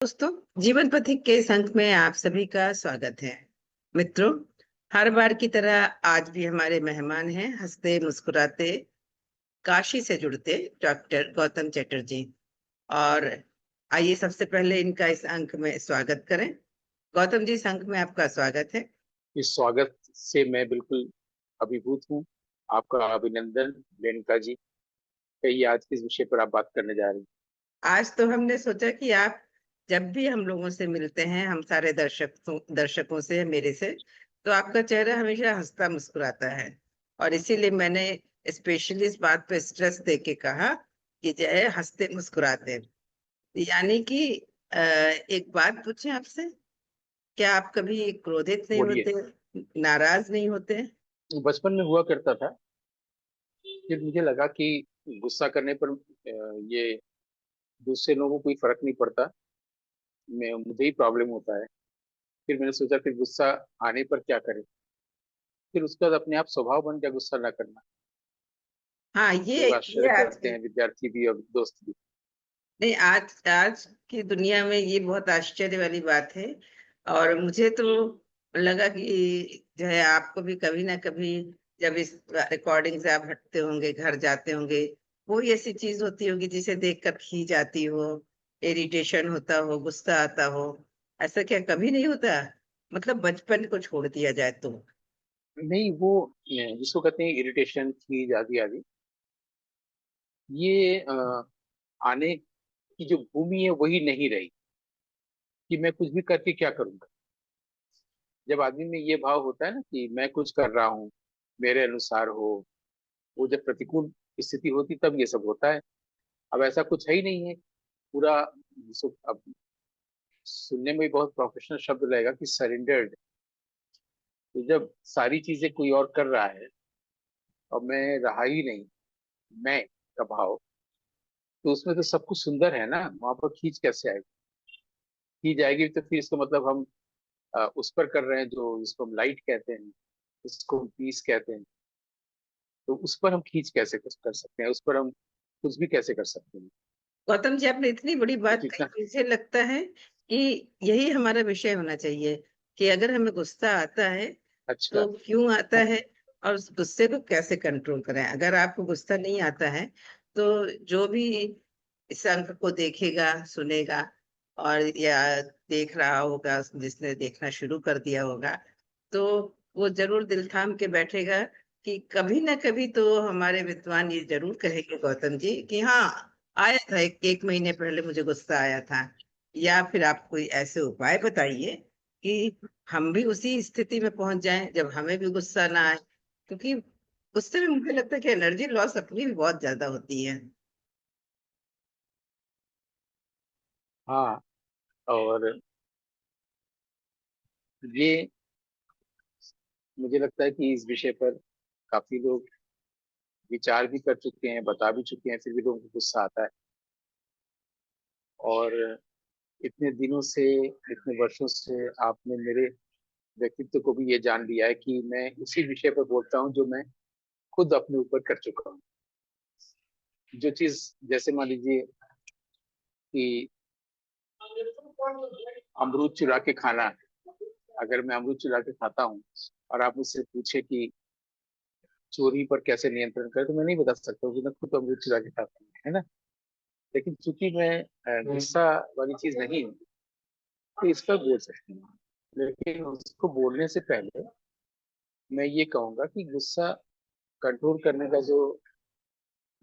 दोस्तों, जीवन पथिक के इस अंक में आप सभी का स्वागत है। मित्रों, हर बार की तरह आज भी हमारे मेहमान हैं हंसते मुस्कुराते काशी से जुड़ते डॉक्टर गौतम चटर्जी। और आइए सबसे पहले इनका इस अंक में स्वागत करें। गौतम जी, इस अंक में आपका स्वागत है। इस स्वागत से मैं बिल्कुल अभिभूत हूँ। आपका अभिनंदन रेणुका जी। कहिए, आज किस विषय पर आप बात करने जा रही हैं? आज तो हमने सोचा कि आप जब भी हम लोगों से मिलते हैं, हम सारे दर्शकों से, मेरे से, तो आपका चेहरा हमेशा हंसता मुस्कुराता है। और इसीलिए मैंने स्पेशली इस बात पे स्ट्रेस दे के कहा कि जो है हंसते मुस्कुराते, यानी कि एक बात पूछें आपसे, क्या आप कभी क्रोधित नहीं बोलिए। होते, नाराज नहीं होते? बचपन में हुआ करता था। फिर मुझे लगा कि गुस्सा करने पर ये दूसरे लोगों को कोई फर्क नहीं पड़ता, मैं मुझे ही प्रॉब्लम होता है। फिर मैंने सोचा फिर गुस्सा आने पर क्या करें। फिर उसके बाद अपने आप स्वभाव बन गया गुस्सा ना करना। हाँ, लोग ये आश्चर्य आज करते हैं, विद्यार्थी भी और दोस्त भी। नहीं, आज आज की दुनिया में ये बहुत आश्चर्य वाली बात है। और मुझे तो लगा कि जो है आपको भी कभी ना कभी, जब इस रिकॉर्डिंग से आप हटते होंगे, घर जाते होंगे, कोई ऐसी चीज होती होगी जिसे देखकर खींच आती हो, इरिटेशन होता हो, गुस्सा आता हो। ऐसा क्या कभी नहीं होता? मतलब बचपन को छोड़ दिया जाए तो। नहीं, वो जिसको कहते हैं इरिटेशन थी आदि आदि, ये आने की जो भूमि है वही नहीं रही कि मैं कुछ भी करके क्या करूंगा। जब आदमी में ये भाव होता है ना कि मैं कुछ कर रहा हूँ, मेरे अनुसार हो, वो जब प्रतिकूल स्थिति होती तब ये सब होता है। अब ऐसा कुछ है ही नहीं है। पूरा अब सुनने में भी बहुत प्रोफेशनल शब्द रहेगा कि सरेंडर्ड। तो जब सारी चीजें कोई और कर रहा है और मैं रहा ही नहीं, मैं का भाव, तो उसमें तो सब कुछ सुंदर है ना, वहां पर खींच कैसे आएगी? खींच आएगी तो फिर इसका मतलब हम उस पर कर रहे हैं जो जिसको हम लाइट कहते हैं, जिसको हम पीस कहते हैं। तो उस पर हम खींच कैसे कुछ कर सकते हैं, उस पर हम कुछ भी कैसे कर सकते हैं? गौतम जी, आपने इतनी बड़ी ये बात तो कही, इतना। मुझे लगता है कि यही हमारा विषय होना चाहिए, कि अगर हमें गुस्सा आता है अच्छा। तो क्यों आता है, और उस गुस्से को कैसे कंट्रोल करें। अगर आपको गुस्सा नहीं आता है तो जो भी इस अंक को देखेगा, सुनेगा, और या देख रहा होगा, जिसने देखना शुरू कर दिया होगा, तो वो जरूर दिल थाम के बैठेगा कि कभी ना कभी तो हमारे विद्वान ये जरूर कहेंगे, गौतम जी, कि हाँ, आया था, एक महीने पहले मुझे गुस्सा आया था। या फिर आप कोई ऐसे उपाय बताइए कि हम भी उसी स्थिति में पहुंच जाएं जब हमें भी गुस्सा ना आए, क्योंकि गुस्से में मुझे लगता है कि एनर्जी लॉस अपनी भी बहुत ज्यादा होती है। हाँ। और ये मुझे लगता है कि इस विषय पर काफी लोग विचार भी कर चुके हैं, बता भी चुके हैं, फिर भी लोगों को गुस्सा आता है। और इतने दिनों से, इतने वर्षों से आपने मेरे व्यक्तित्व को भी ये जान लिया है कि मैं उसी विषय पर बोलता हूँ जो मैं खुद अपने ऊपर कर चुका हूँ। जो चीज, जैसे मान लीजिए कि अमरूद चुरा के खाना, अगर मैं अमरूद चुरा के खाता हूँ और आप मुझसे पूछे कि चोरी पर कैसे नियंत्रण करें, तो मैं नहीं बता सकता हूँ कि मैं खुद अमरूद चुरा के खाता हूँ, है ना। लेकिन चूंकि मैं गुस्सा वाली चीज नहीं हूँ, तो इस पर बोल सकती हूँ। लेकिन उसको बोलने से पहले मैं ये कहूंगा कि गुस्सा कंट्रोल करने का जो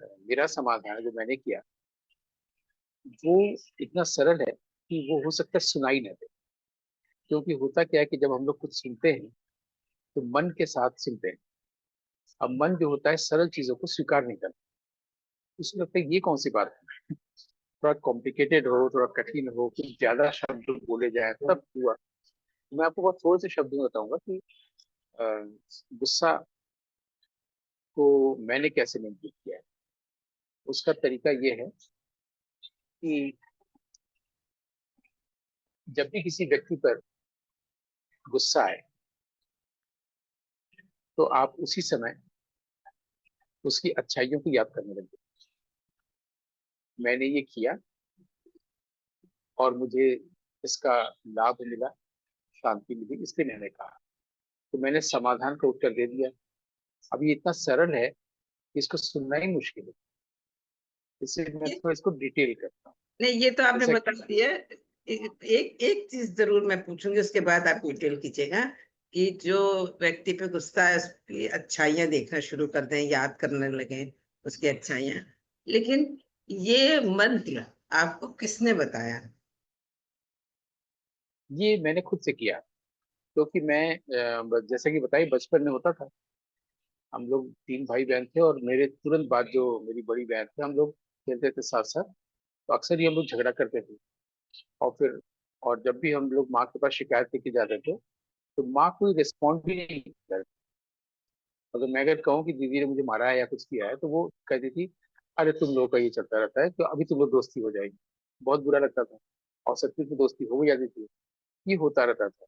मेरा समाधान है, जो मैंने किया, वो इतना सरल है कि वो हो सकता है सुनाई न दे। क्योंकि होता क्या है कि जब हम लोग कुछ सुनते हैं तो मन के साथ सुनते हैं। अब मन जो होता है सरल चीजों को स्वीकार नहीं करता। उसमें लगता है ये कौन सी बात है, थोड़ा कॉम्प्लिकेटेड हो, थोड़ा कठिन हो, कुछ ज्यादा शब्द बोले जाए तब हुआ। मैं आपको बहुत थोड़े से शब्दों में बताऊंगा कि अ, गुस्सा को मैंने कैसे नियंत्रित किया है। उसका तरीका ये है कि जब भी किसी व्यक्ति पर गुस्सा आए, तो आप उसी समय उसकी अच्छाइयों को याद करने लगे। मैंने ये किया, और मुझे इसका लाभ मिला, शांति मिली, इसलिए मैंने कहा। तो मैंने समाधान का उत्तर दे दिया। अब ये इतना सरल है कि इसको सुनना ही मुश्किल है, इसलिए मैं ये थोड़ा इसको डिटेल करता हूँ। नहीं, ये तो आपने जैसा बता कि दिया। एक एक चीज जरूर मैं पूछूंगी, उसके बाद आप डिटेल कीजिएगा। कि जो व्यक्ति पे गुस्सा है उसकी अच्छाइयां देखना शुरू कर दें, याद करने लगे उसकी अच्छाइयां। लेकिन ये मंत्र आपको किसने बताया? ये मैंने खुद से किया, क्योंकि मैं जैसे कि बताइए, बचपन में होता था, हम लोग तीन भाई बहन थे, और मेरे तुरंत बाद जो मेरी बड़ी बहन थी, हम लोग खेलते थे साथ साथ। तो अक्सर ही हम लोग झगड़ा करते थे। और फिर, और जब भी हम लोग माँ के पास शिकायत लेके जाते थे, तो माँ कोई रिस्पॉन्ड भी नहीं करती। अगर मैं अगर कहूँ कि दीदी ने मुझे मारा है या कुछ किया है, तो वो कहती थी, अरे तुम लोग का ये चलता रहता है, तो अभी तुम लोग दोस्ती हो जाएगी। बहुत बुरा लगता था। और सचमुच में दोस्ती हो भी जाती थी। ये होता रहता था।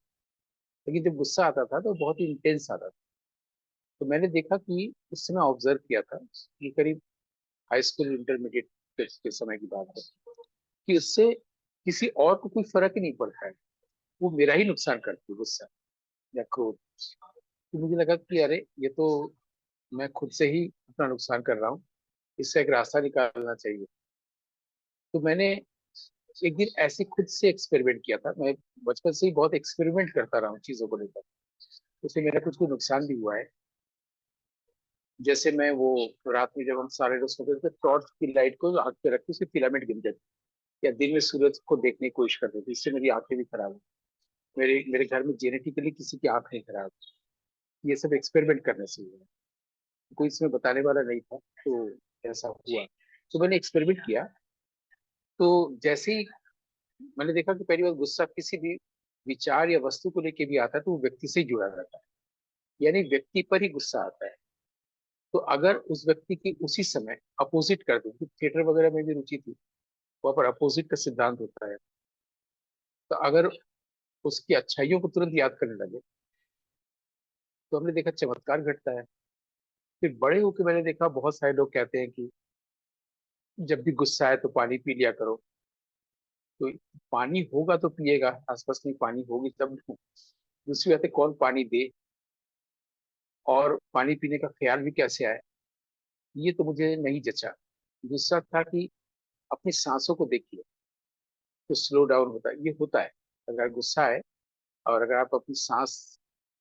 लेकिन जब गुस्सा आता था तो बहुत ही इंटेंस आता था। तो मैंने देखा कि उस समय ऑब्जर्व किया था, ये करीब हाई स्कूल इंटरमीडिएट के समय की बात है, कि उससे किसी और को कोई फर्क ही नहीं पड़ता है। वो मेरा ही नुकसान करती है, गुस्सा या क्रोध। तो मुझे लगा कि अरे, ये तो मैं खुद से ही अपना नुकसान कर रहा हूँ, इससे एक रास्ता निकालना चाहिए। तो मैंने एक दिन ऐसे खुद से एक्सपेरिमेंट किया था। मैं बचपन से ही बहुत एक्सपेरिमेंट करता रहा हूँ चीजों को लेकर। उससे मेरा कुछ को नुकसान भी हुआ है। जैसे मैं वो, रात में जब हम सारे लोग सोते थे, टॉर्च की लाइट को आंख पे रख के उसकी फिलामेंट गिन जाती, या दिन में सूरज को देखने की कोशिश करते थे। इससे मेरी आंखें भी खराब हुई। मेरे मेरे घर में जेनेटिकली किसी की आंख नहीं खराब। ये सब एक्सपेरिमेंट करने से हुआ। कोई इसमें बताने वाला नहीं था, तो ऐसा हुआ। तो मैंने एक्सपेरिमेंट किया। तो जैसे ही मैंने देखा कि पहली बार गुस्सा किसी भी विचार या वस्तु को लेके भी आता है, तो वो व्यक्ति से ही जुड़ा रहता है। यानी व्यक्ति पर ही गुस्सा आता है। तो अगर उस व्यक्ति की उसी समय अपोजिट कर दो, थिएटर वगैरह में भी रुचि थी, वहां पर अपोजिट का सिद्धांत होता है। तो अगर उसकी अच्छाइयों को तुरंत याद करने लगे, तो हमने देखा चमत्कार घटता है। फिर बड़े होकर मैंने देखा बहुत सारे लोग कहते हैं कि जब भी गुस्सा आए तो पानी पी लिया करो। तो पानी होगा तो पिएगा, आसपास में पानी होगी तब। दूसरी बात है, कौन पानी दे, और पानी पीने का ख्याल भी कैसे आए, ये तो मुझे नहीं जचा। दूसरा था कि अपनी सांसों को देखिए, तो स्लो डाउन होता है। ये होता है अगर गुस्सा है, और अगर आप अपनी सांस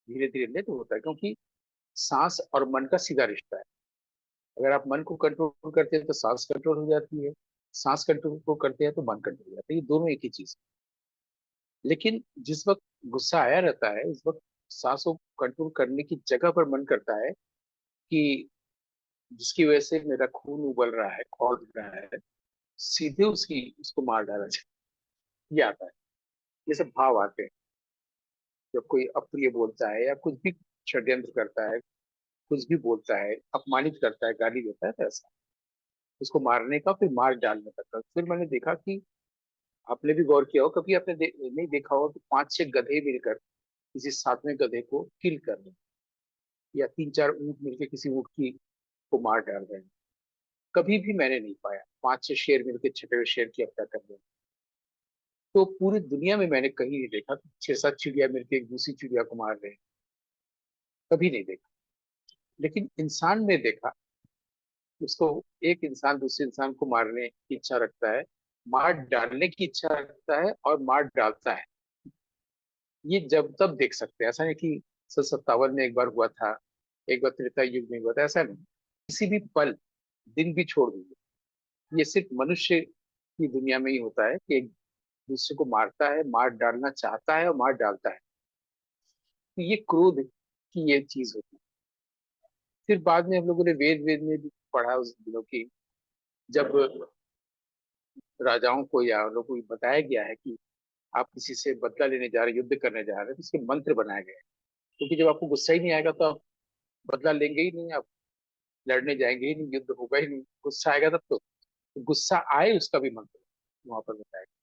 धीरे धीरे ले, तो होता है, क्योंकि सांस और मन का सीधा रिश्ता है। अगर आप मन को कंट्रोल करते हैं तो सांस कंट्रोल हो जाती है, सांस कंट्रोल को करते हैं तो मन कंट्रोल हो जाता है। ये दोनों एक ही चीज है। लेकिन जिस वक्त गुस्सा आया रहता है, उस वक्त सांसों को कंट्रोल करने की जगह पर मन करता है कि जिसकी वजह से मेरा खून उबल रहा है, खौल रहा है, सीधे उसकी उसको मार डाला जाए। ये आता है। ये सब भाव आते हैं जब कोई अप्रिय बोलता है, या कुछ भी षड्यंत्र करता है, कुछ भी बोलता है, अपमानित करता है, गाली देता है, तो ऐसा उसको मारने का, फिर मार डालने तक का। फिर मैंने देखा कि आपने भी गौर किया हो, कभी आपने नहीं देखा हो कि पांच छह गधे मिलकर किसी सातवें गधे को किल कर रहे हैं, या तीन चार ऊंट मिलकर किसी ऊंट की को मार डाल रहे हैं। कभी भी मैंने नहीं पाया पांच छह शेर मिलकर छठे हुए शेर की हत्या कर रहे हैं। तो पूरी दुनिया में मैंने कहीं नहीं देखा कि छह सात चिड़िया मिलकर एक दूसरी चिड़िया को मार रहे हैं। कभी नहीं देखा। लेकिन इंसान ने देखा, उसको, एक इंसान दूसरे इंसान को मारने की इच्छा रखता है, मार डालने की इच्छा रखता है, और मार डालता है। ये जब तब देख सकते हैं। ऐसा नहीं कि 1757 में एक बार हुआ था, एक बार त्रेता युग में हुआ था, ऐसा नहीं। किसी भी पल, दिन भी छोड़ दीजिए। ये सिर्फ मनुष्य की दुनिया में ही होता है कि एक दूसरे को मारता है, मार डालना चाहता है और मार डालता है। तो ये क्रोध की ये चीज होती है। फिर बाद में हम लोगों ने वेद वेद में भी पढ़ा उस दिनों की, जब राजाओं को या लोगों को बताया गया है कि आप किसी से बदला लेने जा रहे हैं, युद्ध करने जा रहे हैं, तो इसके मंत्र बनाए गए हैं। क्योंकि जब आपको गुस्सा ही नहीं आएगा, तो आप बदला लेंगे ही नहीं, आप लड़ने जाएंगे ही नहीं, युद्ध होगा ही नहीं। गुस्सा आएगा तब तो गुस्सा आए उसका भी मंत्र वहां पर बताया गया।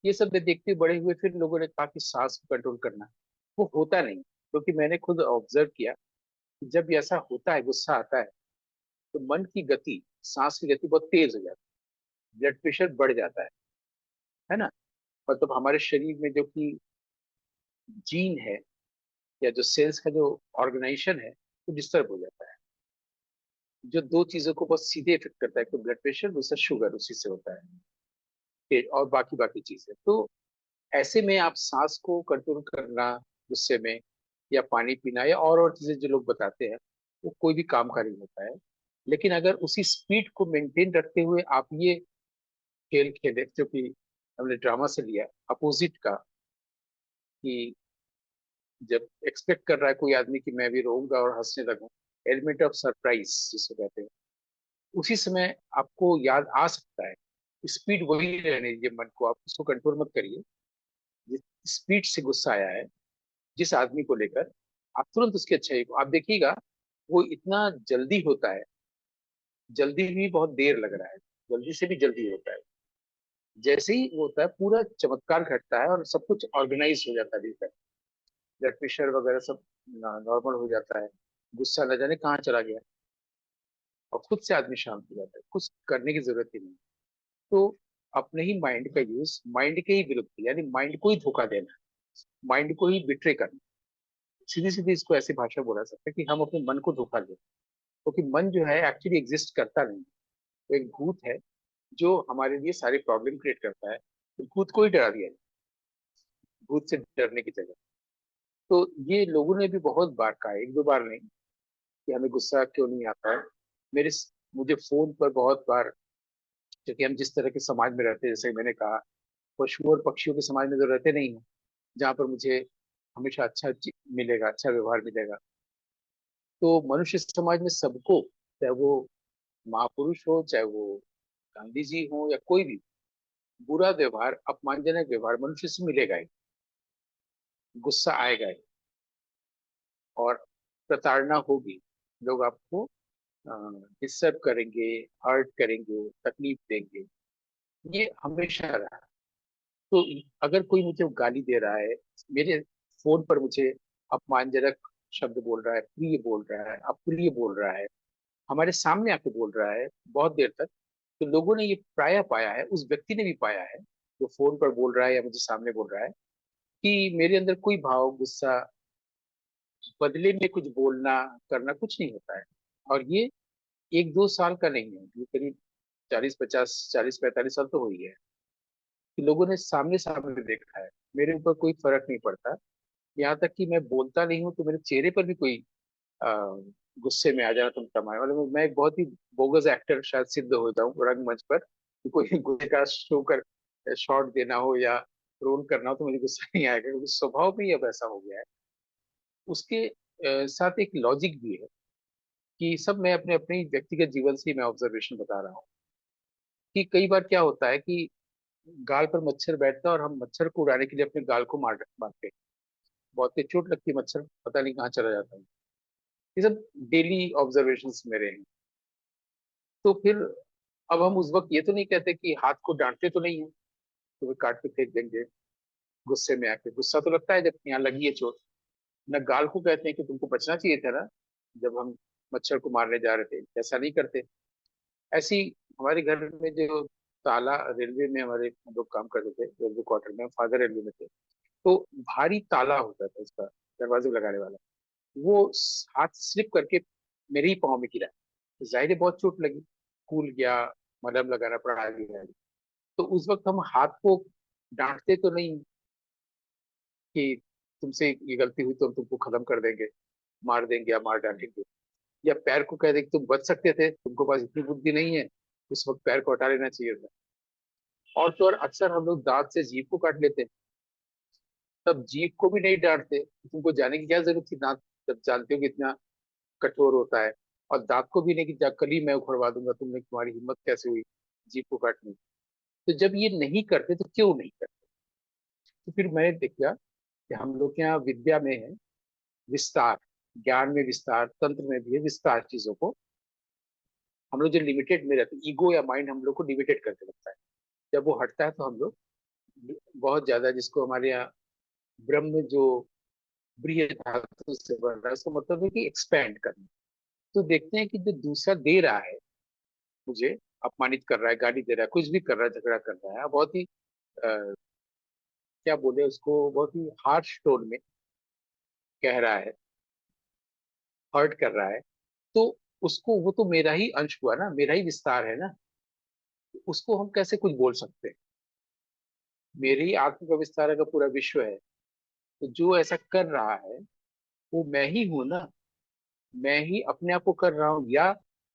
ये सब मैं देखते बड़े हुए, फिर लोगों ने कहा कि सांस को कंट्रोल करना, वो होता नहीं। क्योंकि मैंने खुद ऑब्जर्व किया कि जब ऐसा होता है, गुस्सा आता है, तो मन की गति, सांस की गति बहुत तेज हो जाती है, ब्लड प्रेशर बढ़ जाता है ना। मतलब हमारे शरीर में जो कि जीन है या जो सेल्स का जो ऑर्गेनाइजेशन है वो डिस्टर्ब हो जाता है। जो दो चीजों को बहुत सीधे इफेक्ट करता है, एक तो ब्लड प्रेशर, दूसरा शुगर, उसी से होता है। फिर और बाकी बाकी चीजें तो ऐसे में आप सांस को कंट्रोल करना गुस्से में, या पानी पीना, या और चीजें जो लोग बताते हैं, वो कोई भी काम का नहीं होता है। लेकिन अगर उसी स्पीड को मेंटेन रखते हुए आप ये खेल खेले, जो कि हमने ड्रामा से लिया, अपोजिट का, कि जब एक्सपेक्ट कर रहा है कोई आदमी कि मैं भी रोऊंगा और हंसने लगूं, एलिमेंट ऑफ सरप्राइज जिसको कहते हैं, उसी समय आपको याद आ सकता है। स्पीड वही रहने दीजिए, मन को आप उसको कंट्रोल मत करिए। जिस स्पीड से गुस्सा आया है जिस आदमी को लेकर, आप तुरंत उसकी अच्छाई को आप देखिएगा, वो इतना जल्दी होता है। जल्दी भी बहुत देर लग रहा है, जल्दी से भी जल्दी होता है। जैसे ही वो होता है पूरा चमत्कार घटता है और सब कुछ ऑर्गेनाइज हो जाता है भीतर। ब्लड प्रेशर वगैरह सब नॉर्मल हो जाता है। गुस्सा न जाने कहाँ चला गया, और खुद से आदमी शांत हो जाता है, कुछ करने की जरूरत ही नहीं। तो अपने ही माइंड का यूज, माइंड के ही विरुद्ध, यानी माइंड को ही धोखा देना, माइंड को ही बिट्रे करना, सीधी सीधी इसको ऐसी भाषा बोला सकते हैं कि हम अपने मन को धोखा दें। क्योंकि मन जो है एक्चुअली एग्जिस्ट करता नहीं, वो एक भूत है जो हमारे लिए सारी प्रॉब्लम क्रिएट करता है। तो भूत को ही डरा दिया जाए, भूत से डरने की जगह। तो ये लोगों ने भी बहुत बार कहा है, एक दो बार नहीं, कि हमें गुस्सा क्यों नहीं आता है। मेरे मुझे फोन पर बहुत बार, क्योंकि हम जिस तरह के समाज में रहते हैं, जैसे मैंने कहा, पशुओं और पक्षियों के समाज में तो रहते नहीं है, जहाँ पर मुझे हमेशा अच्छा मिलेगा, अच्छा व्यवहार मिलेगा। तो मनुष्य समाज में सबको, चाहे वो महापुरुष हो, चाहे वो गांधी जी हो, या कोई भी, बुरा व्यवहार, अपमानजनक व्यवहार मनुष्य से मिलेगा ही, गुस्सा आएगा ही, और प्रताड़ना होगी। लोग आपको डिस्टर्ब करेंगे, हर्ट करेंगे, तकलीफ देंगे। ये हमेशा रहा। तो अगर कोई मुझे गाली दे रहा है, मेरे फोन पर मुझे अपमानजनक शब्द बोल रहा है, प्रिय बोल रहा है, अप्रिय बोल रहा है, हमारे सामने आके बोल रहा है बहुत देर तक, तो लोगों ने ये प्राय पाया है, उस व्यक्ति ने भी पाया है जो फोन पर बोल रहा है या मुझे सामने बोल रहा है, कि मेरे अंदर कोई भाव, गुस्सा, बदले में कुछ बोलना करना कुछ नहीं होता है। और ये एक दो साल का नहीं है, ये करीब 40 50 40 45 साल तो हुई है कि लोगों ने सामने सामने देखा है। मेरे ऊपर कोई फर्क नहीं पड़ता, यहाँ तक कि मैं बोलता नहीं हूँ तो मेरे चेहरे पर भी कोई आ, गुस्से में आ जाना तुम कमाए वाले, मैं एक बहुत ही बोगस एक्टर शायद सिद्ध हो जाऊं रंगमंच पर, कि कोई गुस्से का शो कर शॉट देना हो या रोल करना हो तो मुझे गुस्सा नहीं आएगा, क्योंकि स्वभाव में ही अब ऐसा हो गया है। उसके साथ एक लॉजिक भी है, कि सब मैं अपने अपने ही व्यक्तिगत जीवन से ही मैं ऑब्जर्वेशन बता रहा हूँ, कि कई बार क्या होता है कि गाल पर मच्छर बैठता है और हम मच्छर को उड़ाने के लिए अपने गाल को मारते हैं। बहुत तेज चोट लगती है, मच्छर पता नहीं कहाँ चला जाता है। ये सब डेली ऑब्जर्वेशंस मेरे हैं। तो फिर अब हम उस वक्त ये तो नहीं कहते कि हाथ को डांटते तो नहीं है, तो वे काट के फेंक देंगे गुस्से में आके। गुस्सा तो लगता है जब यहाँ लगी है चोट। न गाल को कहते हैं कि तुमको बचना चाहिए था ना, जब हम मच्छर को मारने जा रहे थे, ऐसा नहीं करते। ऐसी हमारे घर में जो ताला, रेलवे में हमारे हम लोग काम करते थे, रेलवे क्वार्टर में, फादर रेलवे में थे, तो भारी ताला होता था इसका, दरवाजे में लगाने वाला, वो हाथ स्लिप करके मेरे ही पाँव में गिरा। तो जाहिर है बहुत चोट लगी, फूल गया, मलहम लगाना पड़ा, आगे आगे। तो उस वक्त हम हाथ को डांटते तो नहीं कि तुमसे ये गलती हुई तो हम तुमको खत्म कर देंगे, मार देंगे या मार डालेंगे। या पैर को कह देंगे तुम बच सकते थे, तुमको पास इतनी बुद्धि नहीं है, उस वक्त पैर को हटा लेना चाहिए था। और तो और अक्सर हम लोग दांत से जीभ को काट लेते हैं, तब जीभ को भी नहीं डांटते, तुमको जाने की क्या जरूरत थी दांत, जब जानते हो कि इतना कठोर होता है। और दांत को भी नहीं कि कल ही मैं उखड़वा दूंगा, तुमने, तुम्हारी हिम्मत कैसे हुई जीभ को काटने की। तो जब ये नहीं करते तो क्यों नहीं करते? तो फिर मैंने देखा कि हम लोग के यहाँ विद्या में है विस्तार, ज्ञान में विस्तार, तंत्र में भी है विस्तार। चीजों को हम लोग जो लिमिटेड में रहते, ईगो या माइंड हम लोग को लिमिटेड करके रखता है, जब वो हटता है तो हम लोग बहुत ज्यादा, जिसको हमारे यहाँ ब्रह्म जो ब्रीह धातु से बन रहा है, उसका मतलब है कि एक्सपैंड करना। तो देखते हैं कि जो दूसरा दे रहा है मुझे, अपमानित कर रहा है, गाली दे रहा है, कुछ भी कर रहा है, झगड़ा कर रहा है, बहुत ही क्या बोले उसको, बहुत ही हार्श टोन में कह रहा है, हर्ट कर रहा है, तो उसको, वो तो मेरा ही अंश हुआ ना, मेरा ही विस्तार है ना, उसको हम कैसे कुछ बोल सकते हैं? मेरे ही आत्म का विस्तार अगर पूरा विश्व है, तो जो ऐसा कर रहा है वो मैं ही हूं ना, मैं ही अपने आप को कर रहा हूँ। या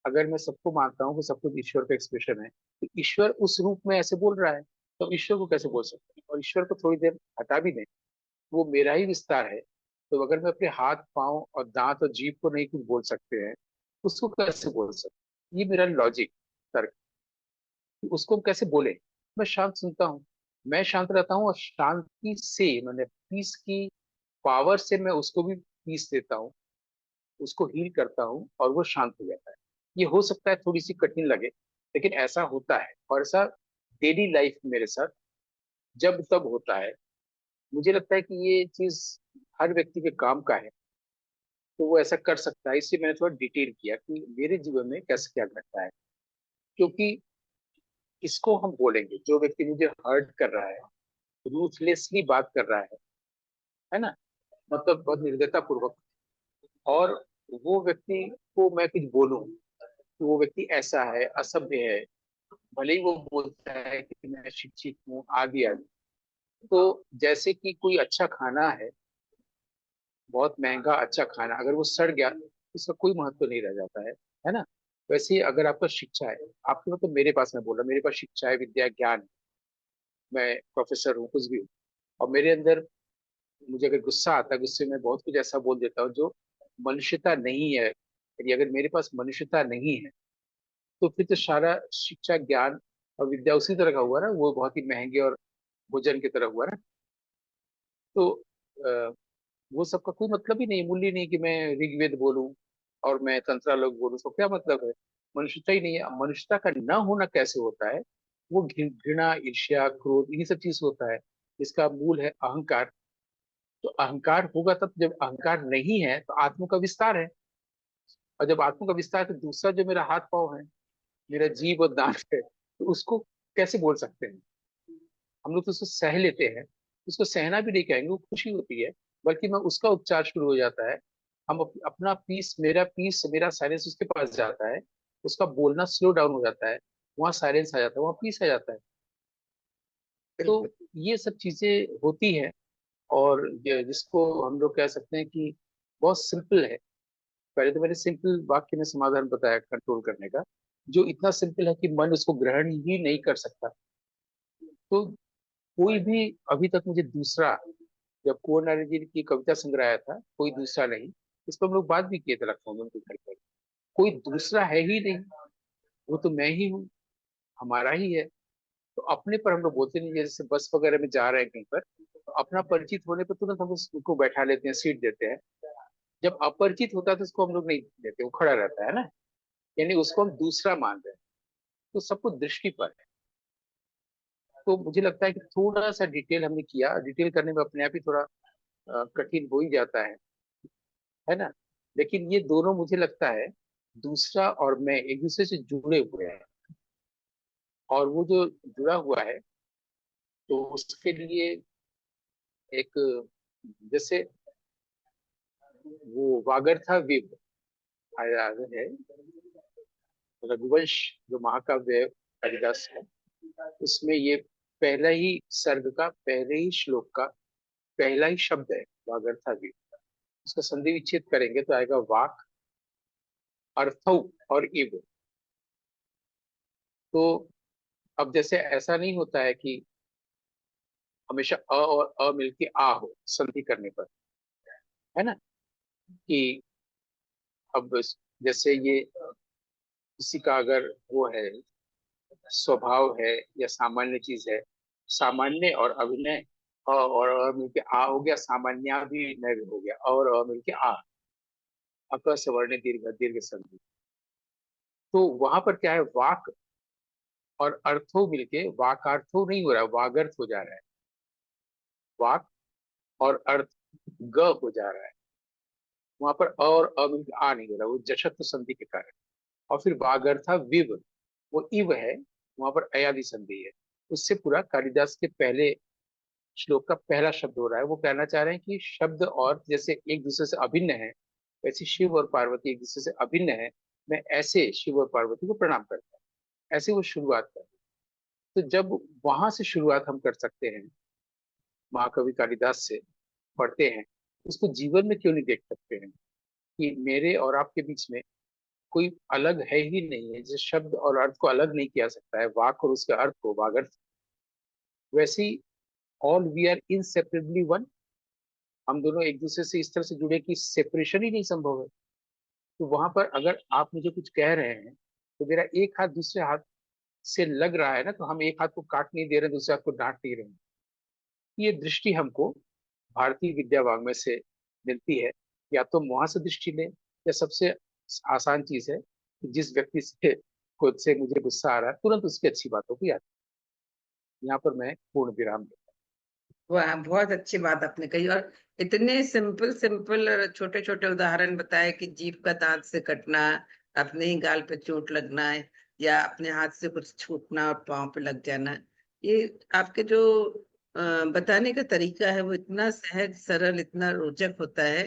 अगर मैं सबको मानता हूँ कि सब कुछ ईश्वर का एक्सप्रेशन है, तो ईश्वर उस रूप में ऐसे बोल रहा है, तो ईश्वर को कैसे बोल सकते हैं? और ईश्वर को थोड़ी देर हटा भी दें, वो मेरा ही विस्तार है, तो अगर मैं अपने हाथ पांव और दांत और जीभ को नहीं कुछ बोल सकते हैं, उसको कैसे बोल सकते? ये मेरा लॉजिक, तर्क, कि उसको हम कैसे बोले? मैं शांत सुनता हूँ, मैं शांत रहता हूँ, और शांति से, मैंने पीस की पावर से मैं उसको भी पीस देता हूँ, उसको हील करता हूँ, और वो शांत हो जाता है। ये हो सकता है थोड़ी सी कठिन लगे, लेकिन ऐसा होता है, और ऐसा डेली लाइफ में मेरे साथ जब तब होता है। मुझे लगता है कि ये चीज हर व्यक्ति के काम का है, तो वो ऐसा कर सकता है। इसलिए मैंने थोड़ा डिटेल किया कि मेरे जीवन में कैसे क्या घटता है, क्योंकि इसको हम बोलेंगे, जो व्यक्ति मुझे हर्ट कर रहा है, रूथलेसली बात कर रहा है ना, मतलब बहुत निर्दयता पूर्वक, और वो व्यक्ति को मैं कुछ बोलूं कि वो व्यक्ति ऐसा है, असभ्य है, भले ही वो बोलता है कि मैं शिक्षित हूँ, आदि आदि, तो जैसे कि कोई अच्छा खाना है, बहुत महंगा अच्छा खाना, अगर वो सड़ गया तो उसका कोई महत्व नहीं रह जाता है ना? वैसे ही अगर आपका शिक्षा है, आपके मतलब मेरे पास, मैं बोल रहा मेरे पास शिक्षा है, विद्या ज्ञान है, मैं प्रोफेसर हूँ, कुछ भी हूँ, और मेरे अंदर मुझे अगर गुस्सा आता है, गुस्से में बहुत कुछ ऐसा बोल देता हूँ जो मनुष्यता नहीं है, यदि अगर मेरे पास मनुष्यता नहीं है, तो फिर तो सारा शिक्षा ज्ञान और विद्या उसी तरह का हुआ ना, वो बहुत ही महंगे और भोजन की तरह हुआ ना। तो वो सबका कोई मतलब ही नहीं, मूल्य नहीं कि मैं ऋग्वेद बोलूं और मैं तंत्रालोक बोलूं, तो क्या मतलब है? मनुष्यता ही नहीं है। मनुष्यता का न होना कैसे होता है? वो घृणा, ईर्ष्या, क्रोध, इन्हीं सब चीज से होता है। इसका मूल है अहंकार। तो अहंकार होगा तब, जब अहंकार नहीं है तो आत्म का विस्तार है, और जब आत्म का विस्तार है तो दूसरा जो मेरा हाथ पांव है, मेरा जीव और दांत है, तो उसको कैसे बोल सकते हैं? हम लोग तो उसको सह लेते हैं। उसको सहना भी नहीं कहेंगे, वो खुशी होती है, बल्कि मैं उसका उपचार शुरू हो जाता है। हम अपना पीस, मेरा पीस, मेरा साइलेंस उसके पास जाता है, उसका बोलना स्लो डाउन हो जाता है, वहां साइलेंस आ जाता है, वहां पीस आ जाता है। तो बिल्कुल। ये सब चीजें होती हैं, और जिसको हम लोग कह सकते हैं कि बहुत सिंपल है। पहले तो मैंने सिंपल वाक्य में समाधान बताया कंट्रोल करने का, जो इतना सिंपल है कि मन उसको ग्रहण ही नहीं कर सकता। तो कोई भी अभी तक मुझे दूसरा, जब कुंवर नारायण जी की कविता संग्रह आया था, कोई दूसरा नहीं, इस पर हम लोग बात भी किए थे लखनऊ में उनके घर पर, कोई दूसरा है ही नहीं, वो तो मैं ही हूँ, हमारा ही है। तो अपने पर हम लोग बोलते नहीं, जैसे बस वगैरह में जा रहे हैं कहीं पर, तो अपना परिचित होने पर तुरंत हम उसको बैठा लेते हैं, सीट देते हैं। जब अपरिचित होता है तो उसको हम लोग नहीं देते, वो खड़ा रहता है ना, यानी उसको हम दूसरा मान रहे हैं। तो सब कुछ दृष्टि पर है। तो मुझे लगता है कि थोड़ा सा डिटेल हमने किया, डिटेल करने में अपने आप ही थोड़ा कठिन हो ही जाता है ना? लेकिन ये दोनों मुझे लगता है, दूसरा और मैं एक दूसरे से जुड़े हुए हैं, और वो जो जुड़ा हुआ है, तो उसके लिए एक, जैसे वो वागर्था विव आया है, रघुवंश, जो महाकाव्य कालिदास है, उसमें ये पहला ही सर्ग का, पहले ही श्लोक का पहला ही शब्द है, वागर्था विव। उसका संधि विच्छेद करेंगे तो आएगा वाक, अर्थौ और इव। तो अब जैसे ऐसा नहीं होता है कि हमेशा अ और अ मिलके आ हो संधि करने पर, है ना? कि अब जैसे ये किसी का अगर वो है, स्वभाव है या सामान्य चीज है, सामान्य और अभिनय, अ और अ मिलके आ हो गया, सामान्याभिनय हो गया, और अ मिलके आ, अक सवर्ण दीर्घ, दीर्घ संधि। तो वहां पर क्या है, वाक और अर्थो मिलके वाकार्थो नहीं हो रहा है, वागर्थ हो जा रहा है। वाक और अर्थ ग हो जा रहा है, वहां पर अ और अ मिलके आ नहीं हो रहा, वो जशत्व संधि के कारण। और फिर वागर्था विव, वो इव है, वहां पर अयादि संधि है। उससे पूरा कालिदास के पहले श्लोक का पहला शब्द हो रहा है। वो कहना चाह रहे हैं कि शब्द और जैसे एक दूसरे से अभिन्न है, वैसे शिव और पार्वती एक दूसरे से अभिन्न है। मैं ऐसे शिव और पार्वती को प्रणाम करता हूँ, ऐसे वो शुरुआत कर। तो जब वहां से शुरुआत हम कर सकते हैं, महाकवि कालिदास से पढ़ते हैं, उसको जीवन में क्यों नहीं देख सकते हैं कि मेरे और आपके बीच में कोई अलग है ही नहीं है। जिस शब्द और अर्थ को अलग नहीं किया सकता है, वाक और उसके अर्थ को वागर्थ, वैसे ही ऑल वी आर इनसेपरेबली वन। हम दोनों एक दूसरे से इस तरह से जुड़े कि सेपरेशन ही नहीं संभव है। तो वहां पर अगर आप मुझे कुछ कह रहे हैं, तो मेरा एक हाथ दूसरे हाथ से लग रहा है ना, तो हम एक हाथ को काट नहीं दे रहे, दूसरे हाथ को डांट नहीं रहे हैं। ये दृष्टि हमको भारतीय विद्या वाङ्मय से मिलती है। या तो वहां से दृष्टि लें, या सबसे आसान चीज है कि जिस व्यक्ति से खुद से मुझे गुस्सा आ रहा है, तुरंत उसकी अच्छी बातों को याद। यहाँ पर मैं पूर्ण विराम देता वाह, बहुत अच्छी बात आपने कही। और इतने सिंपल सिंपल और छोटे छोटे उदाहरण बताए कि जीभ का दांत से कटना, अपने ही गाल पे चोट लगना है, या अपने हाथ से कुछ छूटना और पाँव पे लग जाना। ये आपके जो बताने का तरीका है वो इतना सहज सरल, इतना रोचक होता है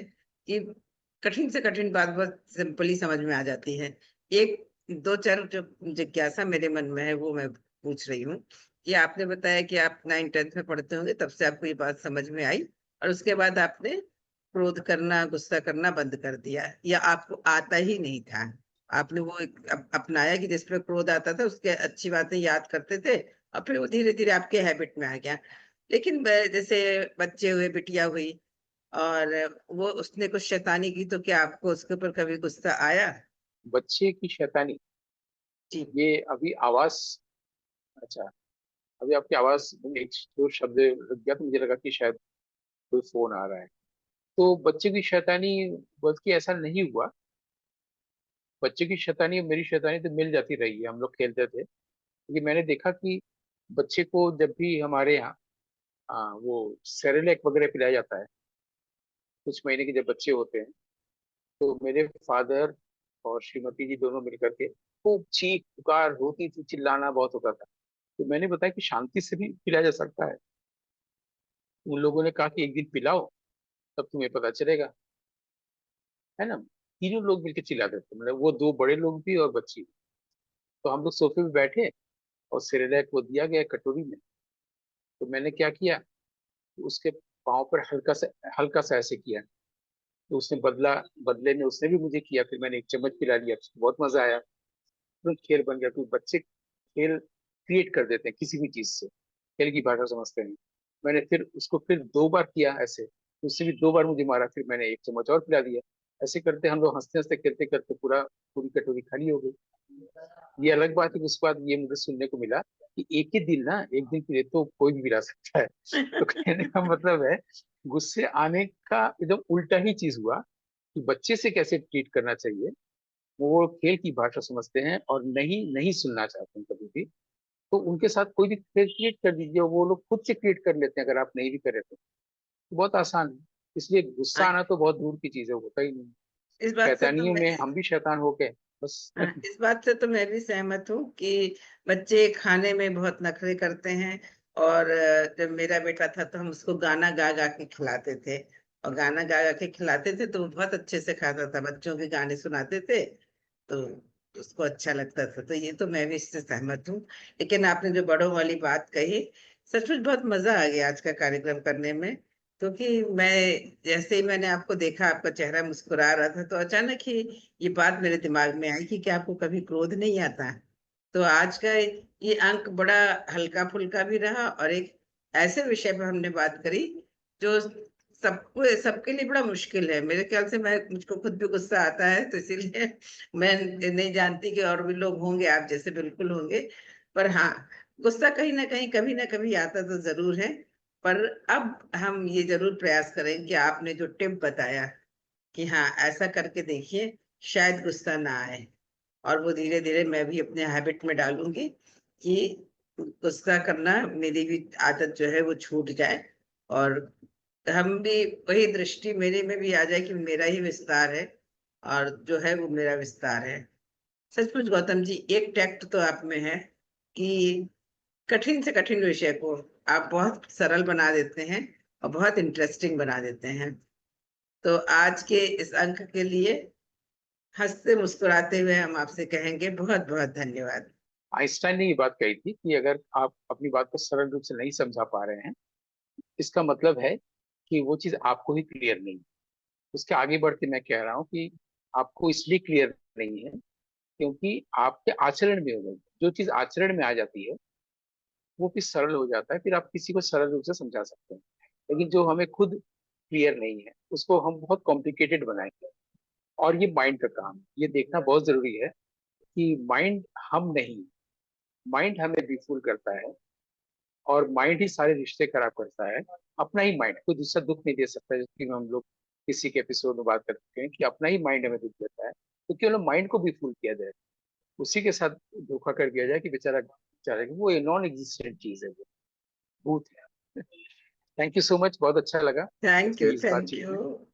कि कठिन से कठिन बात बहुत सिंपली समझ में आ जाती है। एक दो चार जो जिज्ञासा मेरे मन में है वो मैं पूछ रही हूँ। ये आपने बताया कि आप 9th 10th में पढ़ते होंगे, तब से आपको ये बात समझ में आई, और उसके बाद आपने क्रोध करना, गुस्सा करना बंद कर दिया, या आपको आता ही नहीं था। आपने वो एक अपनाया कि जिसपे क्रोध आता था उसके अच्छी बातें याद करते थे, और फिर वो धीरे धीरे आपके हैबिट में आ गया। लेकिन जैसे बच्चे हुए, बिटिया हुई, और वो उसने कुछ शैतानी की, तो क्या आपको उसके ऊपर कभी गुस्सा आया? हूँ। बच्चे की शैतानी, जी। ये अभी आवाज, अच्छा, अभी आपकी आवाज में एक जो शब्द रुक गया, तो मुझे लगा कि शायद कोई फोन आ रहा है। तो बच्चे की शैतानी, बल्कि ऐसा नहीं हुआ। बच्चे की शैतानी और मेरी शैतानी तो मिल जाती रही है, हम लोग खेलते थे। क्योंकि मैंने देखा कि बच्चे को जब भी हमारे यहाँ वो सेरेलेक वगैरह पिलाया जाता है, कुछ महीने के जब बच्चे होते हैं, तो मेरे फादर और श्रीमती जी दोनों मिलकर के खूब चीख पुकार होती थी, चिल्लाना बहुत होता था। तो मैंने बताया कि शांति से भी पिलाया जा सकता है। उन लोगों ने कहा कि एक दिन पिलाओ, तब तुम्हें पता चलेगा, है ना। तीनों लोग मिलकर चिल्लाते थे, मतलब वो दो बड़े लोग भी और बच्ची भी। तो हम लोग सोफे पे बैठे, और सेरेलैक वो दिया गया कटोरी में। तो मैंने क्या किया, उसके पाँव पर हल्का सा ऐसे किया। तो उसने बदले में उसने भी मुझे किया, फिर मैंने एक चम्मच पिला लिया, उसको बहुत मजा आया। तुरंत खेल बन गया, क्योंकि बच्चे खेल क्रिएट कर देते हैं किसी भी चीज से, खेल की भाषा समझते हैं। मैंने फिर उसको फिर 2 बार किया ऐसे, तो उससे भी 2 बार मुझे मारा, फिर मैंने एक चम्मच और पिला दिया। ऐसे करते हम लोग हंसते हंसते खेलते करते पूरी कटोरी खाली हो गई। ये अलग बात है कि उसके बाद ये मुझे सुनने को मिला कि एक ही दिन ना, एक दिन के लिए तो कोई भी गिरा सकता है। तो कहने का मतलब है, गुस्से आने का एकदम उल्टा ही चीज हुआ कि बच्चे से कैसे ट्रीट करना चाहिए। वो खेल की भाषा समझते हैं और नहीं नहीं सुनना चाहते हैं कभी भी। तो उनके साथ कोई भी खेल क्रिएट कर दीजिए, वो लोग खुद से क्रिएट कर लेते हैं, अगर आप नहीं भी करें तो। बहुत आसान है। इसलिए गुस्सा हाँ, आना तो बहुत दूर की चीज है, वो होता ही नहीं। इस बात से तो शैतानियों में हम भी शैतान हो गए बस। हाँ, इस बात से तो मैं भी सहमत हूँ कि बच्चे खाने में बहुत नखरे करते हैं। और जब मेरा बेटा था तो हम उसको गाना गा गा के खिलाते थे, और गाना गा गा के खिलाते थे तो वो बहुत अच्छे से खाता था। बच्चों के गाने सुनाते थे तो उसको अच्छा लगता था। तो ये तो मैं भी इससे सहमत हूँ। लेकिन आपने जो बड़ों वाली बात कही, सचमुच बहुत मजा आ गया आज का कार्यक्रम करने में। क्योंकि मैं, जैसे ही मैंने आपको देखा, आपका चेहरा मुस्कुरा रहा था, तो अचानक ही ये बात मेरे दिमाग में आई कि क्या आपको कभी क्रोध नहीं आता? तो आज का ये अंक बड़ा हल्का फुल्का भी रहा, और एक ऐसे विषय पर हमने बात करी जो सबको, सबके लिए बड़ा मुश्किल है मेरे ख्याल से। मैं, मुझको खुद भी गुस्सा आता है, तो इसीलिए मैं नहीं जानती कि और भी लोग होंगे आप जैसे, बिल्कुल होंगे। पर हाँ, गुस्सा कहीं ना कहीं, कभी ना कभी आता तो जरूर है। पर अब हम ये जरूर प्रयास करें कि आपने जो टिप बताया कि हाँ ऐसा करके देखिए, शायद गुस्सा ना आए। और वो धीरे धीरे मैं भी अपने हैबिट में डालूंगी कि गुस्सा करना मेरी भी आदत जो है वो छूट जाए। और हम भी, वही दृष्टि मेरे में भी आ जाए कि मेरा ही विस्तार है, और जो है वो मेरा विस्तार है। सचमुच गौतम जी, एक टैक्ट तो आप में है कि कठिन से कठिन विषय को आप बहुत सरल बना देते हैं और बहुत इंटरेस्टिंग बना देते हैं। तो आज के इस अंक के लिए हंसते मुस्कुराते हुए हम आपसे कहेंगे बहुत बहुत धन्यवाद। आइंस्टाइन ने ये बात कही थी कि अगर आप अपनी बात को सरल रूप से नहीं समझा पा रहे हैं, इसका मतलब है कि वो चीज आपको ही क्लियर नहीं है। उसके आगे बढ़ के मैं कह रहा हूँ कि आपको इसलिए क्लियर नहीं है क्योंकि आपके आचरण में हो गई। जो चीज आचरण में आ जाती है वो फिर सरल हो जाता है, फिर आप किसी को सरल रूप से समझा सकते हैं। लेकिन जो हमें खुद क्लियर नहीं है उसको हम बहुत कॉम्प्लिकेटेड बनाएंगे। और ये माइंड का काम है, ये देखना बहुत जरूरी है कि माइंड हम नहीं, माइंड हमें विफुल करता है और माइंड ही सारे रिश्ते खराब करता है। अपना ही माइंड, कोई दूसरा दुख नहीं दे सकता, जैसे कि हम लोग किसी के एपिसोड में बात कर चुके हैं कि अपना ही माइंड हमें दुख देता है। तो केवल माइंड को भी फूल किया जाए, उसी के साथ धोखा कर दिया जाए कि बेचारा बेचारा वो नॉन एग्जिस्टेंट चीज है, वो भूत है। थैंक यू सो मच, बहुत अच्छा लगा थैंक यू, आपकी इस थैंक बातचीत यू। में।